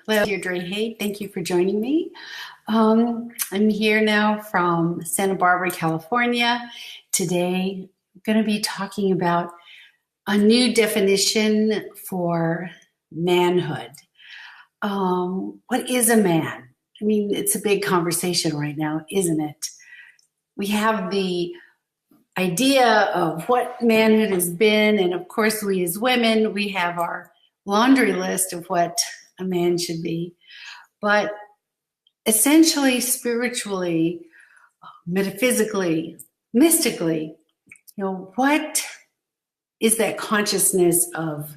Hello, Deirdre. Hey, thank you for joining me. I'm here now from Santa Barbara, California. Today, I'm going to be talking about a new definition for manhood. What is a man? I mean, it's a big conversation right now, isn't it? We have the idea of what manhood has been, and of course, we as women, we have our laundry list of what a man should be. But essentially, spiritually, metaphysically, mystically, what is that consciousness of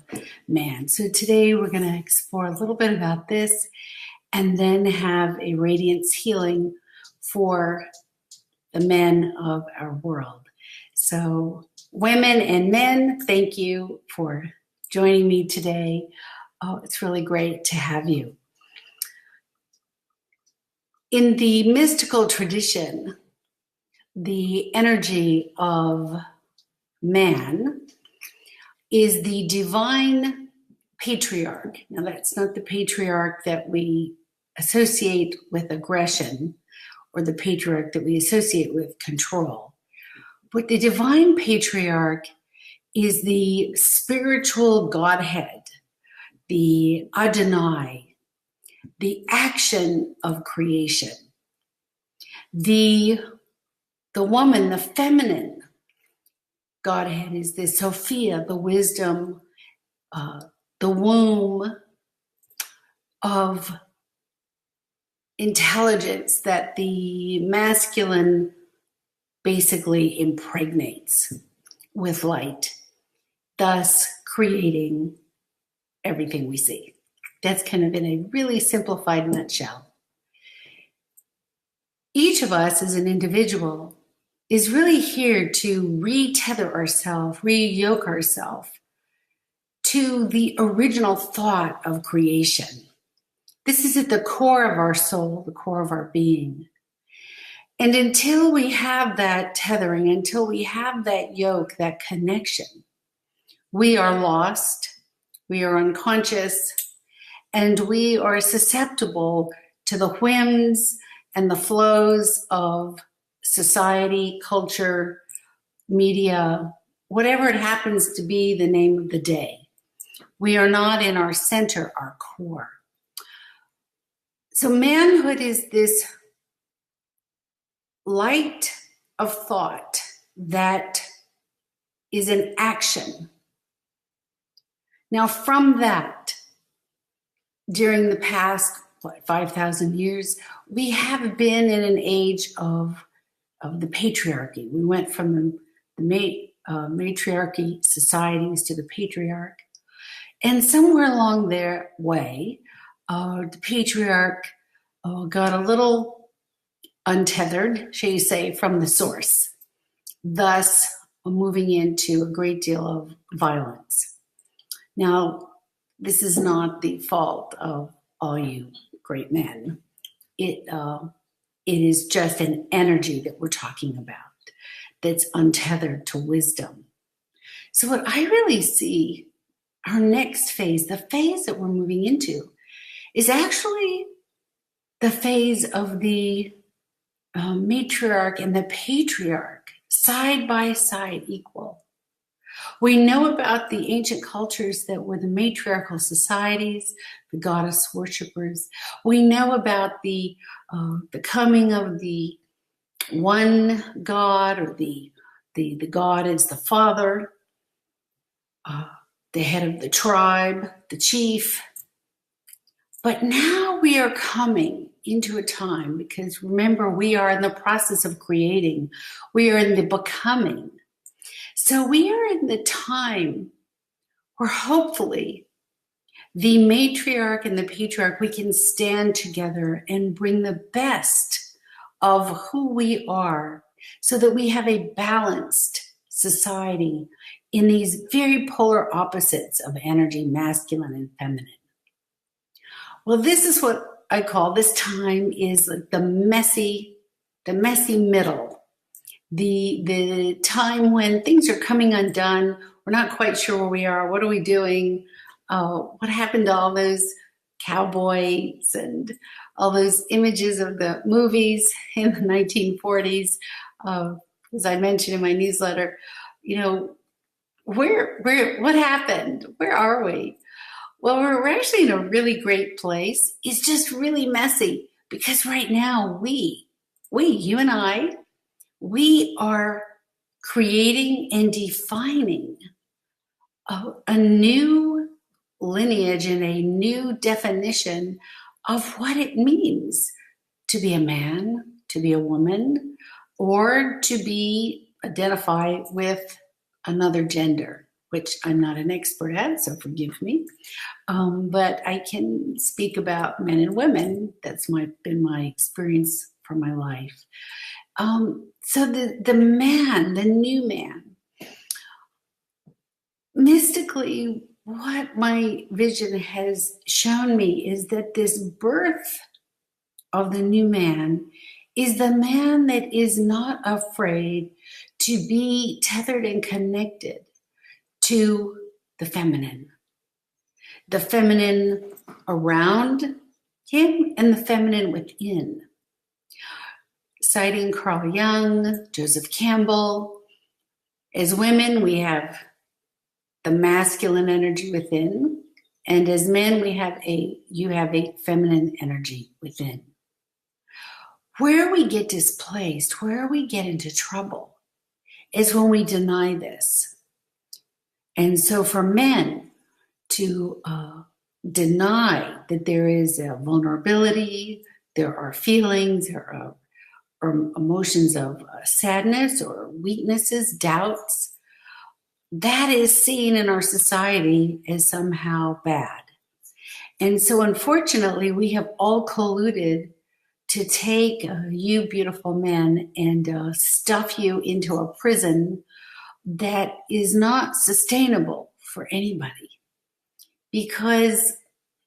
man? So today we're going to explore a little bit about this and then have a radiance healing for the men of our world. So women and men, thank you for joining me today. Oh, it's really great to have you. In the mystical tradition, the energy of man is the divine patriarch. Now, that's not the patriarch that we associate with aggression or the patriarch that we associate with control. But the divine patriarch is the spiritual Godhead, the Adonai, the action of creation. The woman, the feminine Godhead is the Sophia, the wisdom, the womb of intelligence that the masculine basically impregnates with light, thus creating everything we see. That's kind of in a really simplified nutshell. Each of us as an individual is really here to re-tether ourselves, re-yoke ourselves to the original thought of creation. This is at the core of our soul, the core of our being. And until we have that tethering, until we have that yoke, that connection, we are lost, we are unconscious, and we are susceptible to the whims and the flows of society, culture, media, whatever it happens to be the name of the day. We are not in our center, our core. So manhood is this light of thought that is an action. Now, from that, during the past 5,000 years, we have been in an age of the patriarchy. We went from the matriarchy societies to the patriarch. And somewhere along their way, the patriarch got a little untethered, shall you say, from the source, thus moving into a great deal of violence. Now, this is not the fault of all you great men. It is just an energy that we're talking about that's untethered to wisdom. So what I really see, our next phase, the phase that we're moving into, is actually the phase of the matriarch and the patriarch, side by side equal. We know about the ancient cultures that were the matriarchal societies, the goddess worshippers. We know about the coming of the one God, or the God is the father, the head of the tribe, the chief. But now we are coming into a time, because remember, we are in the process of creating. We are in the becoming. So we are in the time where hopefully the matriarch and the patriarch, we can stand together and bring the best of who we are so that we have a balanced society in these very polar opposites of energy, masculine and feminine. Well, this is what I call, this time is like the messy middle. The time when things are coming undone. We're not quite sure where we are. What are we doing? What happened to all those cowboys and all those images of the movies in the 1940s. As I mentioned in my newsletter, what happened? Where are we? Well, we're actually in a really great place. It's just really messy because right now you and I, we are creating and defining a new lineage and a new definition of what it means to be a man, to be a woman, or to be identified with another gender, which I'm not an expert at, so forgive me. But I can speak about men and women. That's been my experience for my life. So the man, the new man, mystically, what my vision has shown me is that this birth of the new man is the man that is not afraid to be tethered and connected to the feminine around him and the feminine within. Citing Carl Jung, Joseph Campbell, as women, we have the masculine energy within, and as men, you have a feminine energy within. Where we get displaced, where we get into trouble, is when we deny this. And so for men to deny that there is a vulnerability, there are feelings, there are emotions of sadness or weaknesses, doubts, that is seen in our society as somehow bad. And so unfortunately, we have all colluded to take you beautiful men and stuff you into a prison that is not sustainable for anybody, because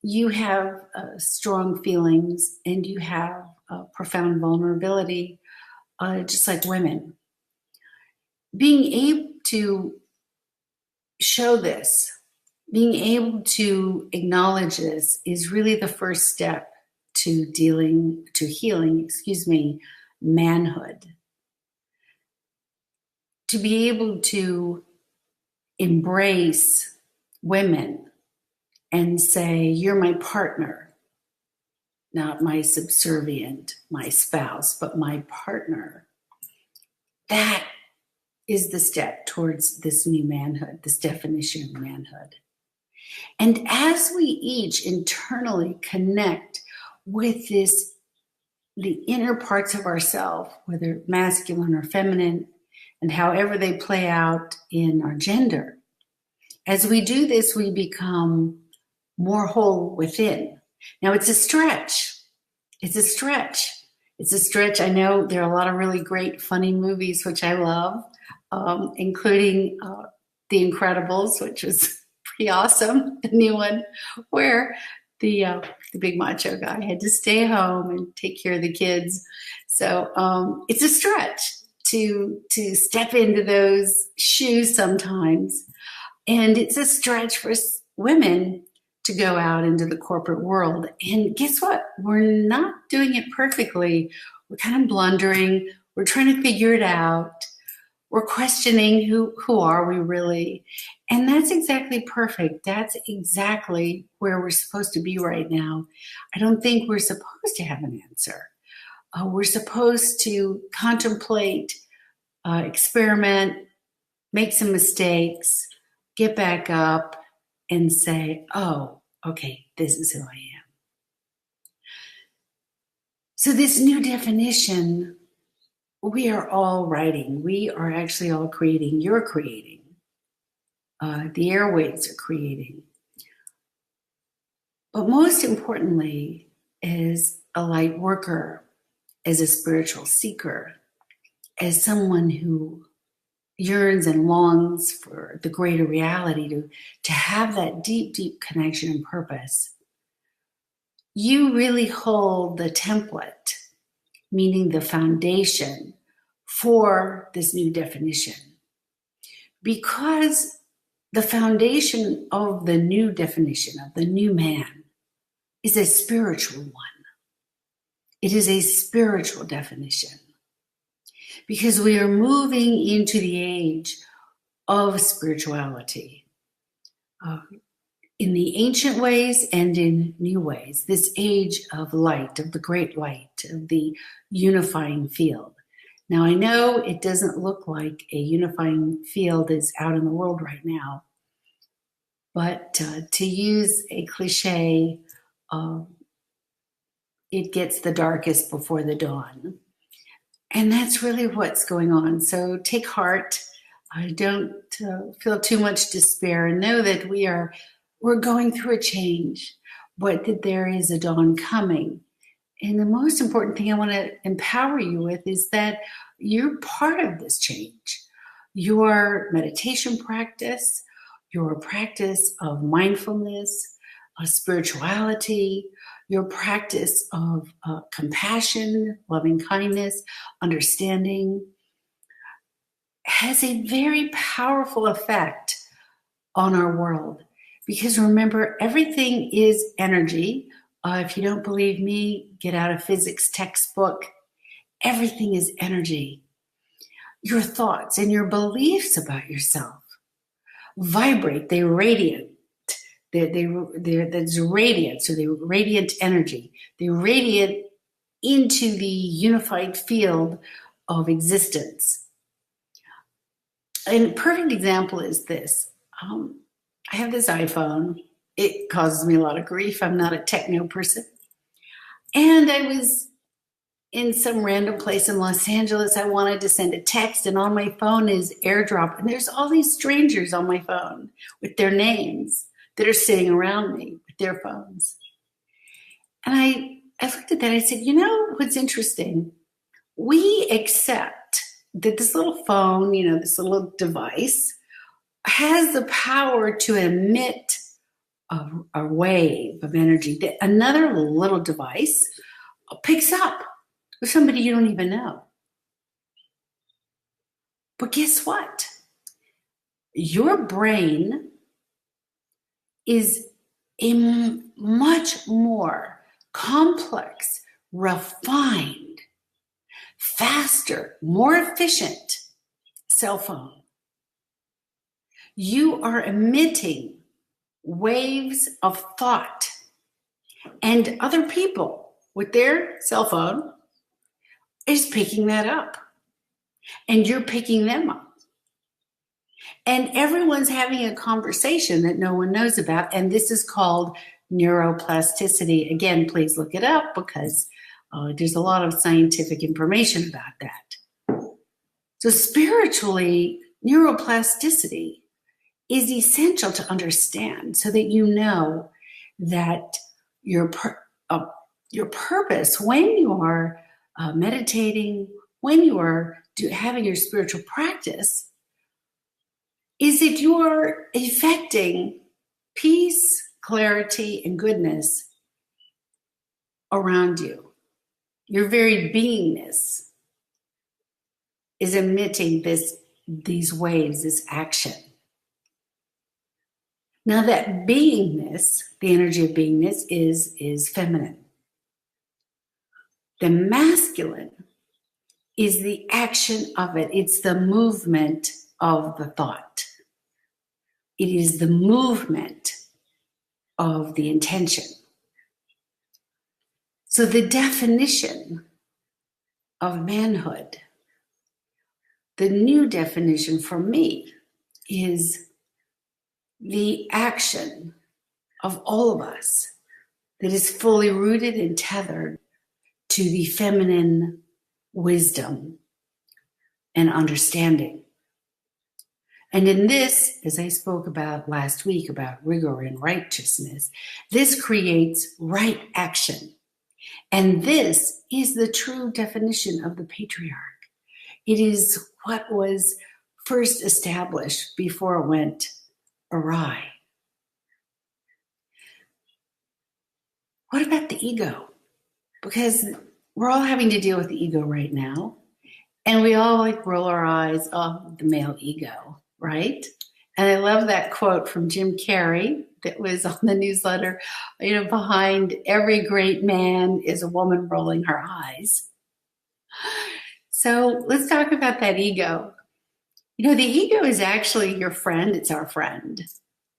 you have strong feelings and you have profound vulnerability, just like women. Being able to show this, being able to acknowledge this is really the first step to healing, manhood. To be able to embrace women and say, you're my partner, not my subservient, my spouse, but my partner. That is the step towards this new manhood, this definition of manhood. And as we each internally connect with the inner parts of ourselves, whether masculine or feminine, and however they play out in our gender, as we do this, we become more whole within. Now, it's a stretch. It's a stretch. It's a stretch. I know there are a lot of really great, funny movies, which I love, including The Incredibles, which was pretty awesome, the new one, where the big macho guy had to stay home and take care of the kids. So it's a stretch to step into those shoes sometimes. And it's a stretch for women to go out into the corporate world. And guess what? We're not doing it perfectly. We're kind of blundering. We're trying to figure it out. We're questioning who are we really? And that's exactly perfect. That's exactly where we're supposed to be right now. I don't think we're supposed to have an answer. We're supposed to contemplate, experiment, make some mistakes, get back up, and say, oh, okay, this is who I am. So this new definition, we are all writing. We are actually all creating. You're creating. The airwaves are creating. But most importantly, as a light worker, as a spiritual seeker, as someone who yearns and longs for the greater reality, to have that deep, deep connection and purpose, you really hold the template, meaning the foundation for this new definition. Because the foundation of the new definition, of the new man, is a spiritual one. It is a spiritual definition because we are moving into the age of spirituality in the ancient ways and in new ways. This age of light, of the great light, of the unifying field. Now, I know it doesn't look like a unifying field is out in the world right now, but to use a cliche, it gets the darkest before the dawn. And that's really what's going on. So take heart. I don't feel too much despair, and know that we're going through a change, but that there is a dawn coming. And the most important thing I want to empower you with is that you're part of this change. Your meditation practice, your practice of mindfulness, of spirituality, your practice of compassion, loving kindness, understanding, has a very powerful effect on our world. Because remember, everything is energy. If you don't believe me, get out a physics textbook. Everything is energy. Your thoughts and your beliefs about yourself vibrate, they radiate. There's radiance, so they radiant energy. They radiate into the unified field of existence. And a perfect example is this. I have this iPhone. It causes me a lot of grief. I'm not a techno person. And I was in some random place in Los Angeles. I wanted to send a text, and on my phone is AirDrop. And there's all these strangers on my phone with their names that are sitting around me with their phones. And I looked at that. I said, you know what's interesting? We accept that this little phone, this little device, has the power to emit a wave of energy that another little device picks up with somebody you don't even know. But guess what? Your brain is a much more complex, refined, faster, more efficient cell phone. You are emitting waves of thought, and other people with their cell phone is picking that up, and you're picking them up. And everyone's having a conversation that no one knows about, and this is called neuroplasticity. Again, please look it up because there's a lot of scientific information about that. So spiritually, neuroplasticity is essential to understand so that you know that your purpose when you are meditating, when you are having your spiritual practice, is that you are effecting peace, clarity, and goodness around you. Your very beingness is emitting these waves, this action. Now that beingness, the energy of beingness, is feminine. The masculine is the action of it. It's the movement of the thought. It is the movement of the intention. So the definition of manhood, the new definition for me, is the action of all of us that is fully rooted and tethered to the feminine wisdom and understanding. And in this, as I spoke about last week about rigor and righteousness, this creates right action. And this is the true definition of the patriarch. It is what was first established before it went awry. What about the ego? Because we're all having to deal with the ego right now. And we all roll our eyes, oh, the male ego, right? And I love that quote from Jim Carrey that was on the newsletter. Behind every great man is a woman rolling her eyes. So let's talk about that ego. The ego is actually your friend. It's our friend.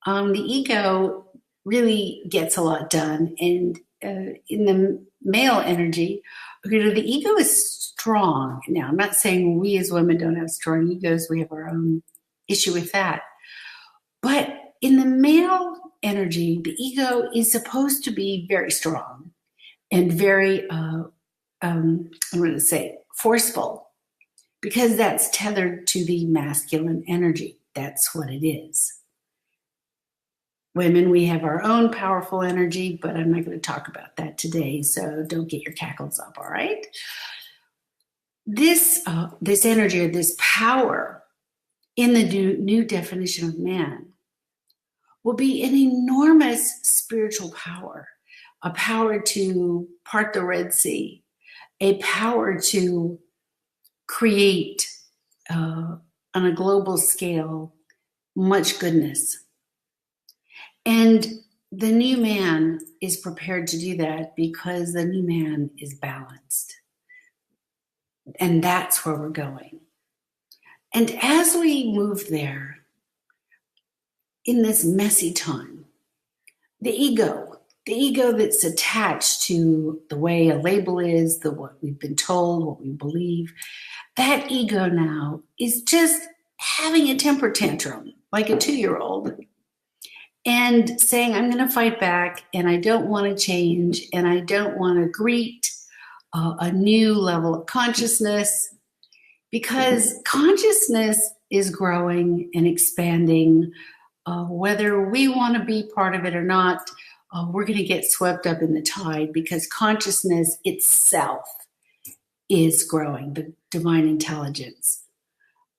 The ego really gets a lot done. And in the male energy, the ego is strong. Now, I'm not saying we as women don't have strong egos. We have our own issue with that. But in the male energy, the ego is supposed to be very strong and very, I'm going to say, forceful, because that's tethered to the masculine energy. That's what it is. Women, we have our own powerful energy, but I'm not going to talk about that today, so don't get your cackles up, all right? This energy, or this power in the new definition of man, will be an enormous spiritual power, a power to part the Red Sea, a power to create on a global scale much goodness. And the new man is prepared to do that because the new man is balanced. And that's where we're going. And as we move there, in this messy time, the ego that's attached to the way a label is, what we've been told, what we believe, that ego now is just having a temper tantrum like a 2-year-old and saying, I'm going to fight back, and I don't want to change, and I don't want to greet a new level of consciousness, because consciousness is growing and expanding. Whether we want to be part of it or not, we're going to get swept up in the tide, because consciousness itself is growing, the divine intelligence.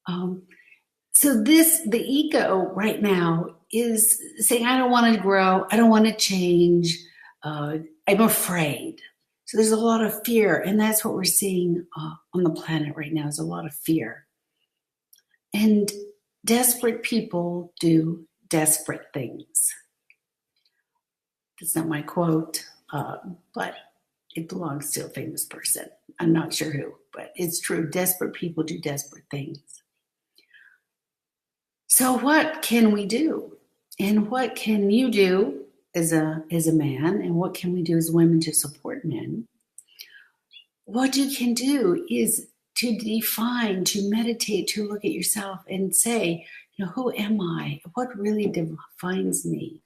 So the ego right now is saying, I don't want to grow, I don't want to change, I'm afraid. So there's a lot of fear, and that's what we're seeing on the planet right now, is a lot of fear. And desperate people do desperate things. That's not my quote, but it belongs to a famous person. I'm not sure who, but it's true. Desperate people do desperate things. So what can we do? And what can you do as a man? And what can we do as women to support men? What you can do is to define, to meditate, to look at yourself and say, who am I? What really defines me?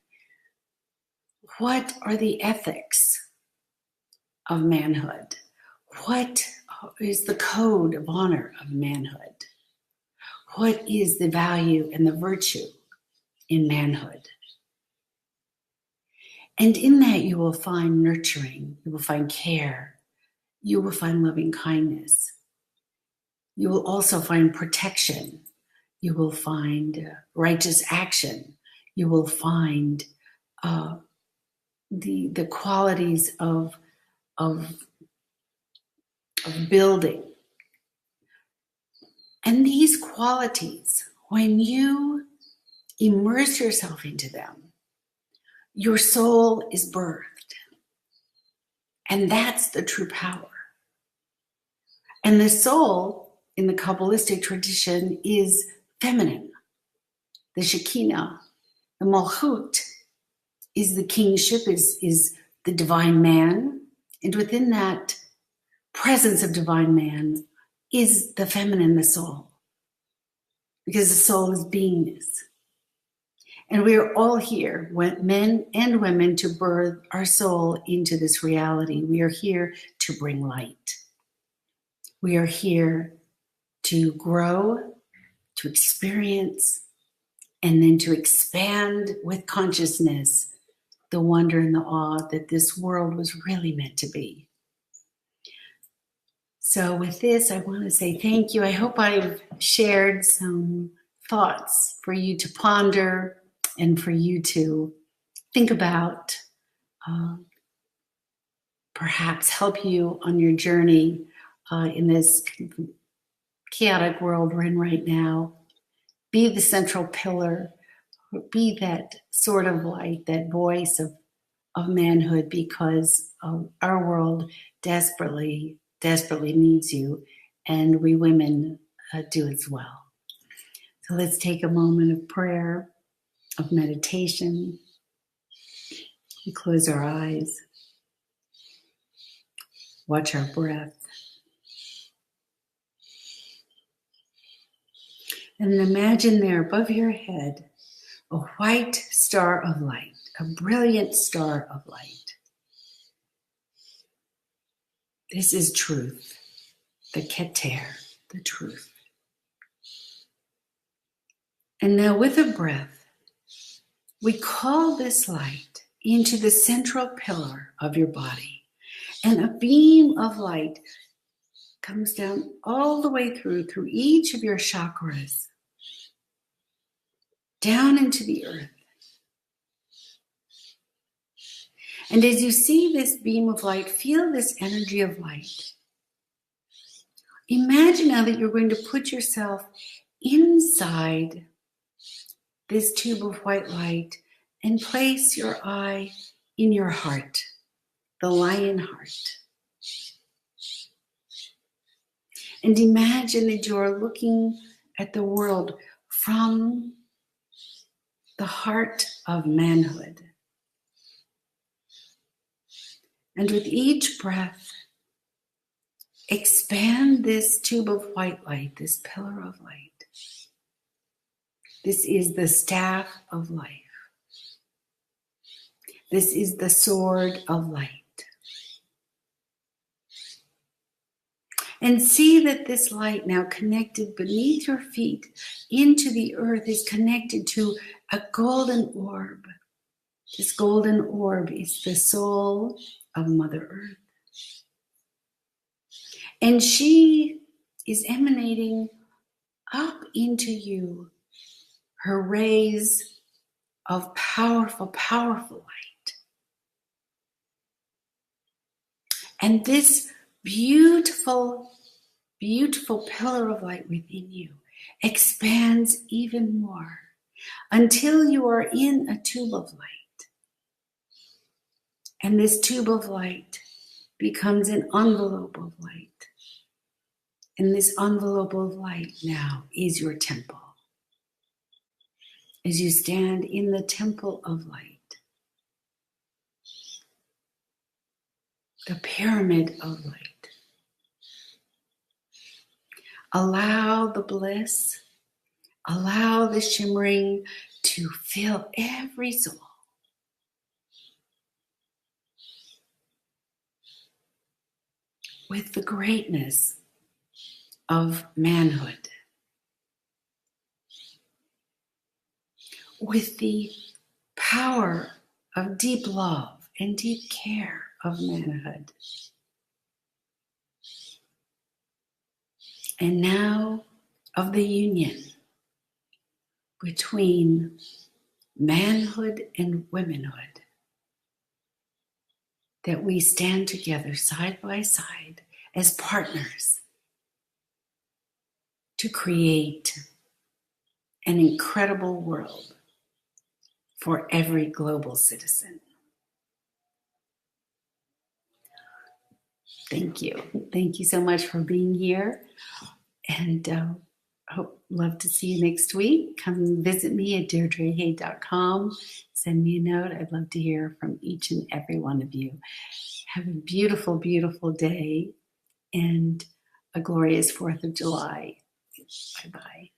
What are the ethics of manhood? What is the code of honor of manhood? What is the value and the virtue in manhood? And in that you will find nurturing, you will find care, you will find loving kindness. You will also find protection. You will find righteous action. You will find the qualities of building. And these qualities, when you immerse yourself into them, your soul is birthed. And that's the true power. And the soul, in the Kabbalistic tradition, is feminine. The Shekinah, the Malchut, is the kingship, is the divine man. And within that presence of divine man is the feminine, the soul. Because the soul is beingness. And we are all here, men and women, to birth our soul into this reality. We are here to bring light. We are here to grow, to experience, and then to expand with consciousness the wonder and the awe that this world was really meant to be. So with this, I want to say thank you. I hope I've shared some thoughts for you to ponder and for you to think about, perhaps help you on your journey in this chaotic world we're in right now. Be the central pillar be that sort of light, that voice of manhood, because our world desperately needs you, and we women do as well. So let's take a moment of prayer, of meditation. We close our eyes, watch our breath, and imagine there above your head a white star of light, a brilliant star of light. This is truth, the Keter, the truth. And now with a breath, we call this light into the central pillar of your body. And a beam of light comes down all the way through each of your chakras, down into the earth. And as you see this beam of light, feel this energy of light. Imagine now that you're going to put yourself inside this tube of white light and place your eye in your heart, the lion heart. And imagine that you're looking at the world from the heart of manhood. And with each breath, expand this tube of white light, this pillar of light. This is the staff of life. This is the sword of light. And see that this light, now connected beneath your feet into the earth, is connected to a golden orb. This golden orb is the soul of Mother Earth. And she is emanating up into you her rays of powerful, powerful light. And this beautiful, beautiful pillar of light within you expands even more until you are in a tube of light. And this tube of light becomes an envelope of light. And this envelope of light now is your temple. As you stand in the temple of light, the pyramid of light, allow the bliss, allow the shimmering to fill every soul. With the greatness of manhood, with the power of deep love and deep care of manhood. And now of the union between manhood and womanhood, that we stand together side by side as partners to create an incredible world for every global citizen. Thank you. Thank you so much for being here. And love to see you next week. Come visit me at deirdrehay.com. Send me a note. I'd love to hear from each and every one of you. Have a beautiful, beautiful day and a glorious 4th of July. Bye-bye.